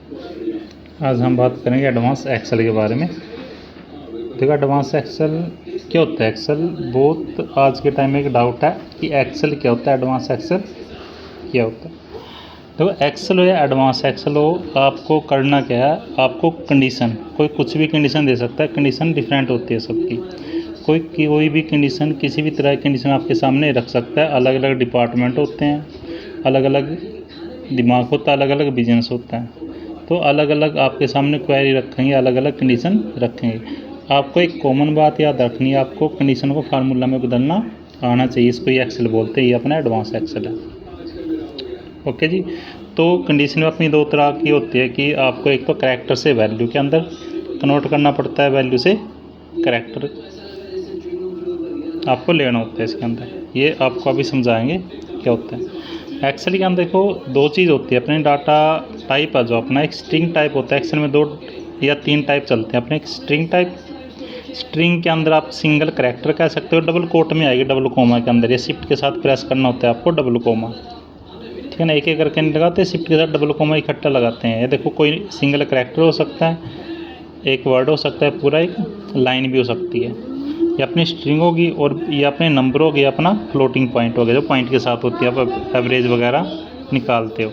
आज हम बात करेंगे एडवांस एक्सेल के बारे में। देखो एडवांस एक्सेल क्या होता है। एक्सेल बहुत आज के टाइम में एक डाउट है कि एक्सेल क्या होता है, एडवांस एक्सेल क्या होता है। देखो एक्सेल हो या एडवांस एक्सेल हो, आपको करना क्या है, आपको कंडीशन, कोई कुछ भी कंडीशन दे सकता है। कंडीशन डिफरेंट होती है सबकी। कोई भी कंडीशन, किसी भी तरह की कंडीशन आपके सामने रख सकता है। अलग अलग डिपार्टमेंट होते हैं, अलग अलग दिमाग होता है, अलग अलग बिजनेस होता है, तो अलग अलग आपके सामने क्वेरी रखेंगे, अलग अलग कंडीशन रखेंगे। आपको एक कॉमन बात याद रखनी है, आपको कंडीशन को फार्मूला में बदलना आना चाहिए। इसको ये एक्सेल बोलते हैं, ये अपना एडवांस एक्सेल है। ओके जी। तो कंडीशन में अपनी दो तरह की होती है कि आपको एक तो कैरेक्टर से वैल्यू के अंदर कन्वर्ट करना पड़ता है, वैल्यू से कैरेक्टर आपको लेना होता है इसके अंदर। ये आपको अभी समझाएंगे क्या होता है। एक्सेल के अंदर देखो दो चीज़ होती है अपने। डाटा टाइप है जो अपना, एक स्ट्रिंग टाइप होता है। एक्सेल में 2 या 3 टाइप चलते हैं अपने। एक स्ट्रिंग टाइप, स्ट्रिंग के अंदर आप सिंगल कैरेक्टर कह सकते हो, डबल कोट में आएगी, डबल कोमा के अंदर। ये शिफ्ट के साथ प्रेस करना होता है आपको, डबल कोमा, ठीक है ना। एक एक करके नहीं लगाते, शिफ्ट के साथ डबल कोमा इकट्ठा लगाते हैं। ये देखो कोई सिंगल कैरेक्टर हो सकता है, एक वर्ड हो सकता है पूरा, एक लाइन भी हो सकती है। ये अपनी स्ट्रिंग होगी और ये अपने नंबर हो गया, अपना फ्लोटिंग पॉइंट हो गया, जो पॉइंट के साथ होती है, आप एवरेज वगैरह निकालते हो।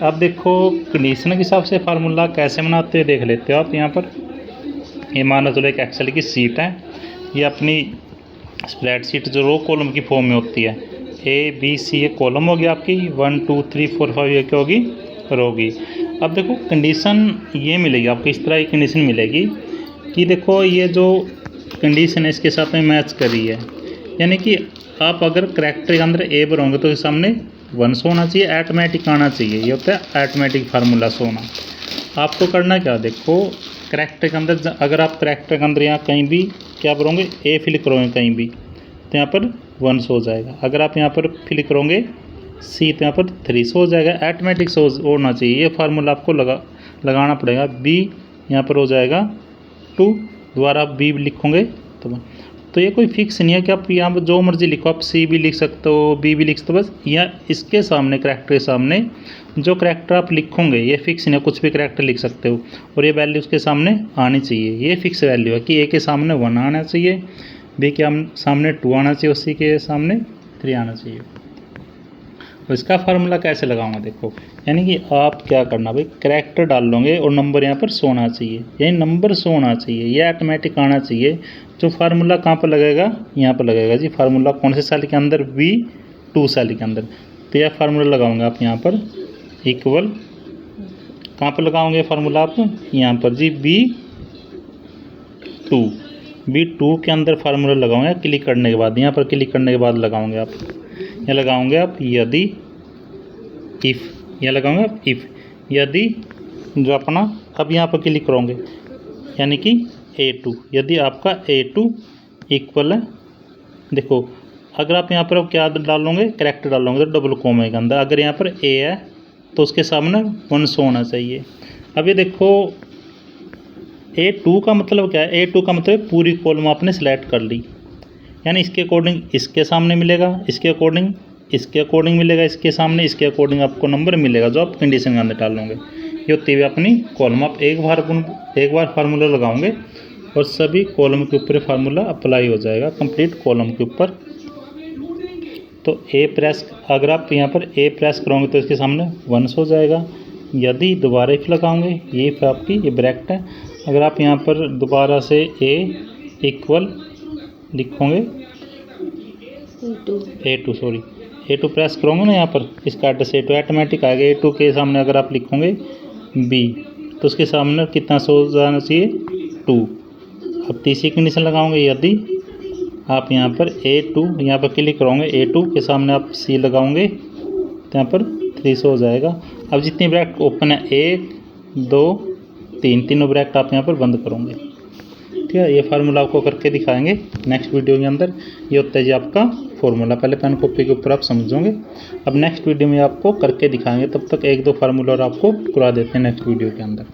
अब देखो कंडीशन के हिसाब से फार्मूला कैसे बनाते हो देख लेते हो आप यहाँ पर। ये मानो चलो एक एक्सेल की सीट है, ये अपनी स्प्रेडशीट जो रो कॉलम की फॉर्म में होती है। ABC ये कॉलम होगी आपकी, 1 2 3 4 5 ये क्या होगी, रो होगी। अब देखो कंडीशन ये मिलेगी आपको, इस तरह की कंडीशन मिलेगी कि देखो ये जो कंडीशन है इसके साथ में मैच कर रही है। यानी कि आप अगर कैरेक्टर के अंदर ए भरोगे तो सामने 1 होना चाहिए, ऑटोमेटिक आना चाहिए। ये होता है ऑटोमेटिक फार्मूला होना। आपको करना क्या, देखो कैरेक्टर के अंदर अगर आप कैरेक्टर के अंदर यहाँ कहीं भी क्या भरोगे, ए फिल करोगे कहीं भी, तो यहाँ पर 1 हो जाएगा। अगर आप यहाँ पर फिल करोगे सी, तो यहाँ पर 3 हो जाएगा। ऑटोमेटिक होना चाहिए, ये फार्मूला आपको लगाना पड़ेगा। बी यहाँ पर हो जाएगा 2, दोबारा आप बी लिखोगे तो ये कोई फिक्स नहीं है कि आप यहाँ पर जो मर्जी लिखो, आप सी भी लिख सकते हो, बी भी लिख सकते हो। बस या इसके सामने कैरेक्टर के सामने जो कैरेक्टर आप लिखोगे ये फिक्स नहीं है, कुछ भी कैरेक्टर लिख सकते हो और ये वैल्यू उसके सामने आनी चाहिए। ये फिक्स वैल्यू है कि ए के सामने 1 आना चाहिए, बी के सामने 2 आना चाहिए, सी के सामने 3 आना चाहिए। तो इसका फार्मूला कैसे लगाऊंगा देखो, यानी कि आप क्या करना भाई, कैरेक्टर डाल लोगे और नंबर यहाँ पर होना चाहिए, यानी नंबर होना चाहिए, ये ऑटोमेटिक आना चाहिए। जो फार्मूला कहाँ पर लगेगा, यहाँ पर लगेगा जी। फार्मूला कौन से सेल के अंदर, B2 सेल के अंदर। तो यह फार्मूला लगाऊंगा आप यहाँ पर, इक्वल कहाँ पर लगाओगे फार्मूला आप, यहाँ पर जी B2 के अंदर फार्मूला लगाऊंगा। क्लिक करने के बाद, यहाँ पर क्लिक करने के बाद लगाओगे आप, यह लगाओगे आप यदि, इफ़, यह लगाओगे आप इफ़, यदि जो अपना, अब यहाँ पर क्लिक करोगे यानी कि A2, यदि आपका A2 इक्वल है। देखो अगर आप यहाँ पर क्या डालोगे, कैरेक्टर डालोगे तो डबल कोमा के अंदर। अगर यहाँ पर A है तो उसके सामने 1 होना चाहिए। अब ये देखो A2 का मतलब क्या है, A2 का मतलब पूरी कॉलम आपने सेलेक्ट कर ली, यानी इसके अकॉर्डिंग इसके सामने मिलेगा, इसके अकॉर्डिंग इसके अकॉर्डिंग मिलेगा, इसके सामने इसके अकॉर्डिंग आपको नंबर मिलेगा जो आप कंडीशन के अंदर डालोगे। ये होती है अपनी कॉलम। आप एक बार फार्मूला लगाओगे और सभी कॉलम के ऊपर फार्मूला अप्लाई हो जाएगा, कंप्लीट कॉलम के ऊपर। तो ए प्रेस, अगर आप यहाँ पर ए प्रेस करोगे तो इसके सामने 1 हो जाएगा। यदि दोबारा इफ लगाओगे, ये इफ आपकी ये ब्रैकेट है। अगर आप यहाँ पर दोबारा से ए इक्वल लिखोगे, A2 प्रेस करोगे ना यहाँ पर, इसका एड्रेस A2 ऑटोमेटिक आएगा। A2 के सामने अगर आप लिखोगे B, तो उसके सामने कितना हो जाना चाहिए, 2। अब तीसरी कंडीशन लगाओगे, यदि आप यहाँ पर A2 यहाँ पर क्लिक करोगे, A2 के सामने आप C लगाओगे तो यहाँ पर 3 हो जाएगा। अब जितनी ब्रैकेट ओपन है, 1 2 3, तीनों ब्रैकेट आप यहाँ पर बंद करोगे, ठीक है। ये फार्मूला आपको करके दिखाएंगे नेक्स्ट वीडियो के अंदर। ये होता है जी आपका फार्मूला। पहले पेन कॉपी के ऊपर आप समझोगे, अब नेक्स्ट वीडियो में आपको करके दिखाएंगे। तब तक 1-2 फार्मूला और आपको करा देते हैं नेक्स्ट वीडियो के अंदर।